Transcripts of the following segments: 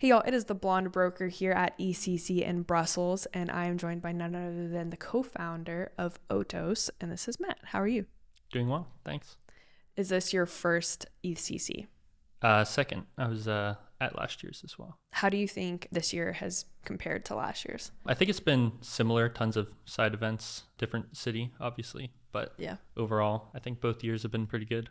Hey y'all, it is the Blonde Broker here at ETHCC in Brussels, and I am joined by none other than the co-founder of Odos, and this is Matt. How are you? Doing well, thanks. Is this your first ETHCC? Second, I was at last year's as well. How do you think this year has compared to last year's? I think it's been similar, tons of side events, different city, obviously, but Yeah. overall, I think both years have been pretty good.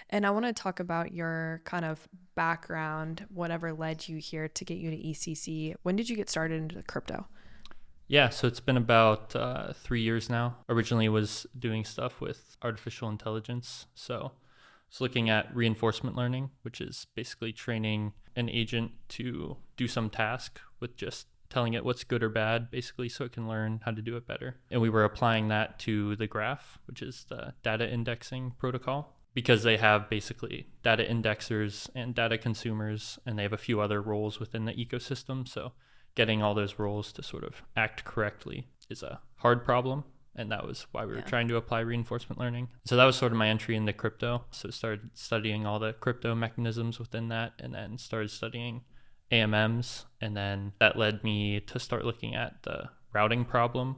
And I want to talk about your kind of background, whatever led you here to get you to ETHCC. When did you get started into crypto? Yeah, so it's been about 3 years now. Originally was doing stuff with artificial intelligence. So it's looking at reinforcement learning, which is basically training an agent to do some task with just telling it what's good or bad, basically, so it can learn how to do it better. And we were applying that to the graph, which is the data indexing protocol, because they have basically data indexers and data consumers, and they have a few other roles within the ecosystem. So getting all those roles to sort of act correctly is a hard problem. And that was why we were trying to apply reinforcement learning. So that was sort of my entry into crypto. So started studying all the crypto mechanisms within that, and then started studying AMMs. And then that led me to start looking at the routing problem.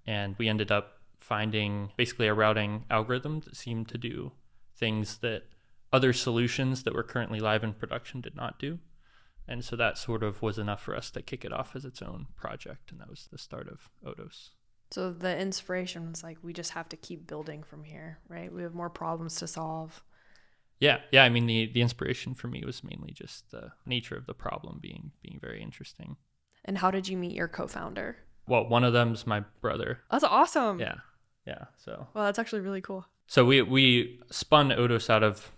And we ended up finding basically a routing algorithm that seemed to do things that other solutions that were currently live in production did not do. And so that sort of was enough for us to kick it off as its own project. And that was the start of Odos. So the inspiration was like, we just have to keep building from here, right? We have more problems to solve. Yeah. I mean, the inspiration for me was mainly just the nature of the problem being very interesting. And how did you meet your co-founder? Well, one of them's my brother. That's awesome. Yeah. So. Well, that's actually really cool. So we spun Odos out of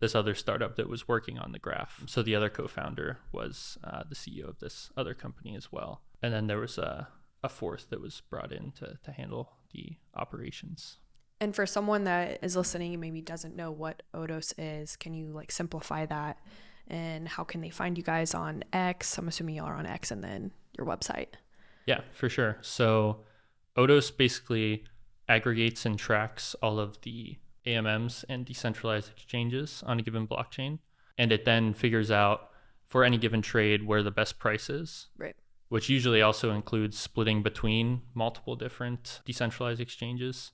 this other startup that was working on the graph. So the other co-founder was the CEO of this other company as well. And then there was a fourth that was brought in to handle the operations. And for someone that is listening and maybe doesn't know what Odos is, can you like simplify that? And how can they find you guys on X? I'm assuming y'all are on X, and then your website. Yeah, for sure. So Odos basically aggregates and tracks all of the AMMs and decentralized exchanges on a given blockchain. And it then figures out for any given trade where the best price is. Right. Which usually also includes splitting between multiple different decentralized exchanges.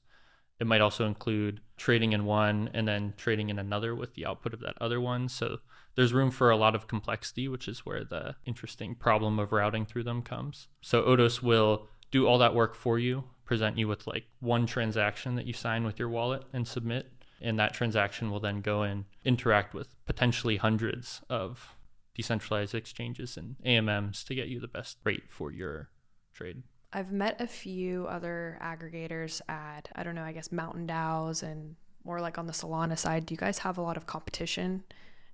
It might also include trading in one and then trading in another with the output of that other one. So there's room for a lot of complexity, which is where the interesting problem of routing through them comes. So Odos will do all that work for you, present you with like one transaction that you sign with your wallet and submit. And that transaction will then go and interact with potentially hundreds of decentralized exchanges and AMMs to get you the best rate for your trade. I've met a few other aggregators at, I don't know, I guess Mountain DAOs and more like on the Solana side. Do you guys have a lot of competition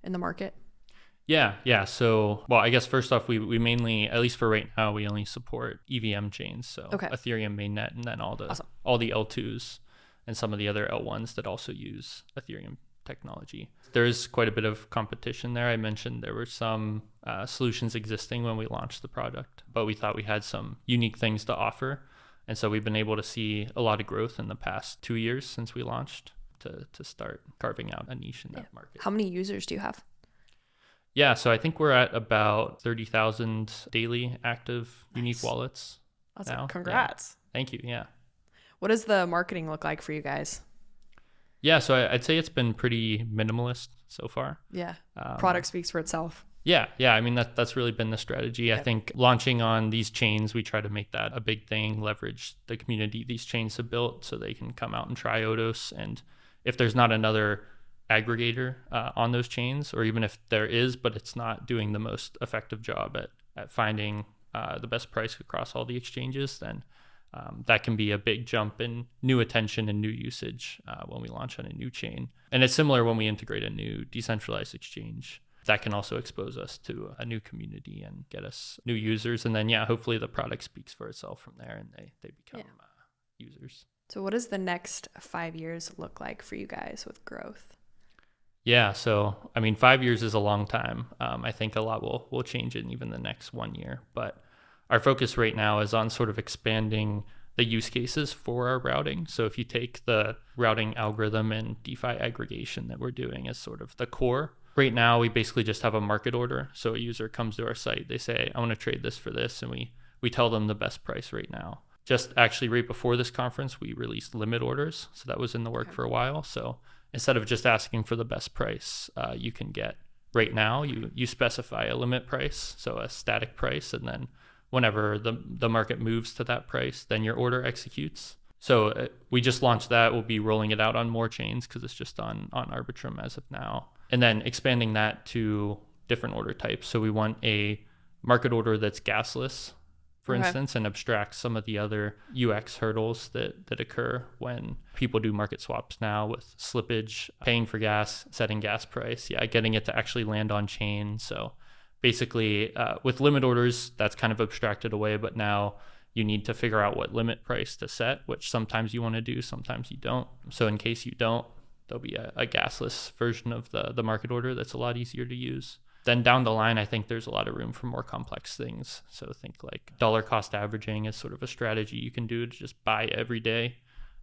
in the market? Yeah. So, well, I guess first off, we mainly, at least for right now, we only support EVM chains. So Ethereum mainnet, and then all the L2s and some of the other L1s that also use Ethereum technology. There is quite a bit of competition there. I mentioned there were some solutions existing when we launched the product, but we thought we had some unique things to offer. And so we've been able to see a lot of growth in the past 2 years since we launched to start carving out a niche in that market. How many users do you have? Yeah, so I think we're at about 30,000 daily active unique wallets now. Congrats. Yeah. Thank you, yeah. What does the marketing look like for you guys? Yeah, so I'd say it's been pretty minimalist so far. Yeah, product speaks for itself. Yeah. I mean, that's really been the strategy. Yeah. I think launching on these chains, we try to make that a big thing, leverage the community these chains have built so they can come out and try Odos. And if there's not another aggregator on those chains, or even if there is, but it's not doing the most effective job at finding the best price across all the exchanges, then that can be a big jump in new attention and new usage when we launch on a new chain. And it's similar when we integrate a new decentralized exchange. That can also expose us to a new community and get us new users. And then, hopefully the product speaks for itself from there and they become users. So what does the next 5 years look like for you guys with growth? Yeah, so I mean, 5 years is a long time. I think a lot will change in even the next 1 year. But our focus right now is on sort of expanding the use cases for our routing. So if you take the routing algorithm and DeFi aggregation that we're doing as sort of the core, Right now, we basically just have a market order. So a user comes to our site, they say, I want to trade this for this, and we tell them the best price right now. Just actually right before this conference, we released limit orders. So that was in the work for a while. So instead of just asking for the best price, you can get right now, you specify a limit price, so a static price, and then whenever the market moves to that price, then your order executes. So we just launched that. We'll be rolling it out on more chains because it's just on Arbitrum as of now. And then expanding that to different order types. So we want a market order that's gasless, for instance, and abstracts some of the other UX hurdles that occur when people do market swaps now with slippage, paying for gas, setting gas price, getting it to actually land on chain. So basically with limit orders, that's kind of abstracted away, but now you need to figure out what limit price to set, which sometimes you want to do, sometimes you don't. So in case you don't, there'll be a gasless version of the market order that's a lot easier to use. Then down the line, I think there's a lot of room for more complex things. So think like dollar cost averaging is sort of a strategy you can do to just buy every day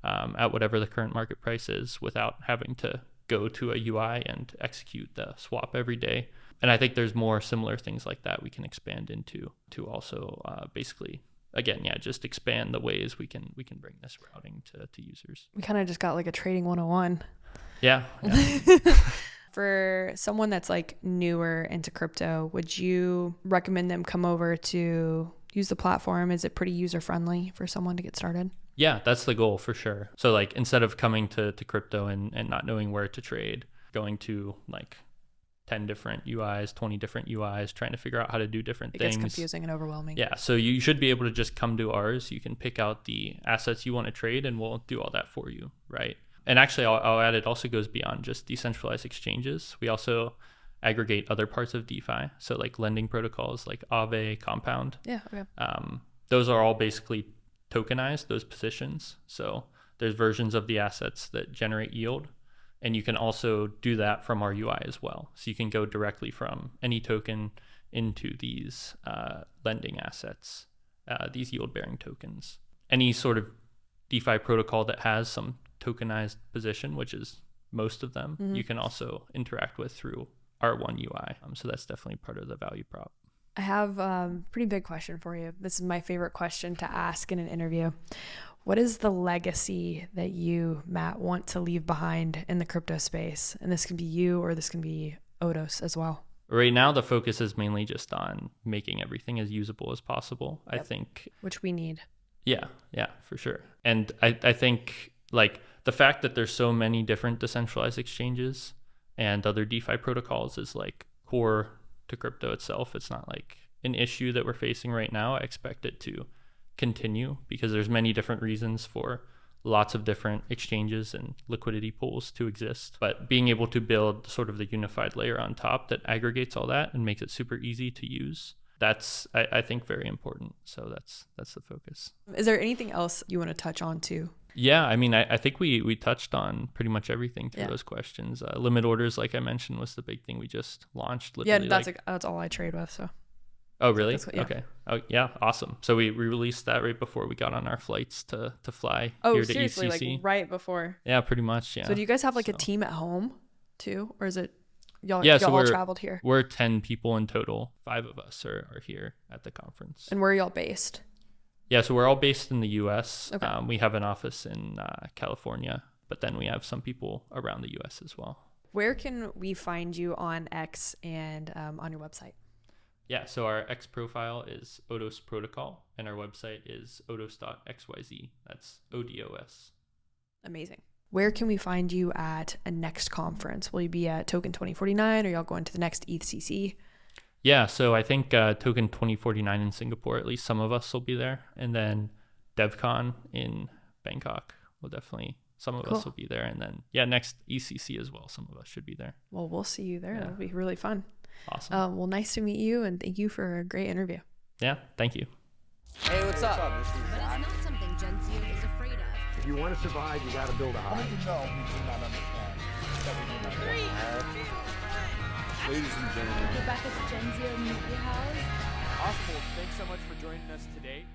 at whatever the current market price is without having to go to a UI and execute the swap every day. And I think there's more similar things like that we can expand into to also basically, again, just expand the ways we can bring this routing to users. We kind of just got like a trading 101. Yeah. For someone that's like newer into crypto, would you recommend them come over to use the platform? Is it pretty user friendly for someone to get started? Yeah, that's the goal for sure. So like instead of coming to crypto and not knowing where to trade, going to like 10 different UIs, 20 different UIs, trying to figure out how to do different things. It gets confusing and overwhelming. Yeah, so you should be able to just come to ours. You can pick out the assets you want to trade and we'll do all that for you, right? And actually, I'll add, it also goes beyond just decentralized exchanges. We also aggregate other parts of DeFi. So like lending protocols like Aave, Compound. Yeah, okay. Those are all basically tokenized, those positions. So there's versions of the assets that generate yield. And you can also do that from our UI as well. So you can go directly from any token into these lending assets, these yield-bearing tokens. Any sort of DeFi protocol that has some tokenized position, which is most of them, you can also interact with through our one UI. So that's definitely part of the value prop. I have a pretty big question for you. This is my favorite question to ask in an interview. What is the legacy that you, Matt, want to leave behind in the crypto space? And this can be you or this can be Odos as well. Right now, the focus is mainly just on making everything as usable as possible. Yep. I think. Which we need. Yeah, for sure. And I think like the fact that there's so many different decentralized exchanges and other DeFi protocols is like core to crypto itself. It's not like an issue that we're facing right now. I expect it to continue because there's many different reasons for lots of different exchanges and liquidity pools to exist. But being able to build sort of the unified layer on top that aggregates all that and makes it super easy to use, that's, I think, very important. So that's the focus. Is there anything else you want to touch on too? Yeah, I mean, I think we touched on pretty much everything through those questions. Limit orders, like I mentioned, was the big thing we just launched. Yeah, that's all I trade with. So. Oh, really? Okay. Oh, yeah. Awesome. So we released that right before we got on our flights to fly here to seriously, ETHCC. like right before. Yeah, pretty much. Yeah. So do you guys have like a team at home too, or is it y'all so all traveled here? We're 10 people in total. 5 of us are here at the conference. And where are y'all based? Yeah, so we're all based in the U.S. Okay. We have an office in California, but then we have some people around the U.S. as well. Where can we find you on X and on your website? Yeah, so our X profile is Odos Protocol, and our website is odos.xyz. That's ODOS. Amazing. Where can we find you at a next conference? Will you be at Token 2049 or y'all going to the next ETHCC? Yeah, so I think Token 2049 in Singapore, at least some of us will be there. And then DevCon in Bangkok will definitely, some of us will be there. And then, next ECC as well, some of us should be there. Well, we'll see you there. Yeah. That'll be really fun. Awesome. Well, nice to meet you, and thank you for a great interview. Yeah, thank you. Hey, what's up? But it's not something Genzio is afraid of. If you want to survive, you got to build a hive. You do not understand that we do not want to have. Ladies and gentlemen. Get back at the Genzio Media House. Awesome. Well, thanks so much for joining us today.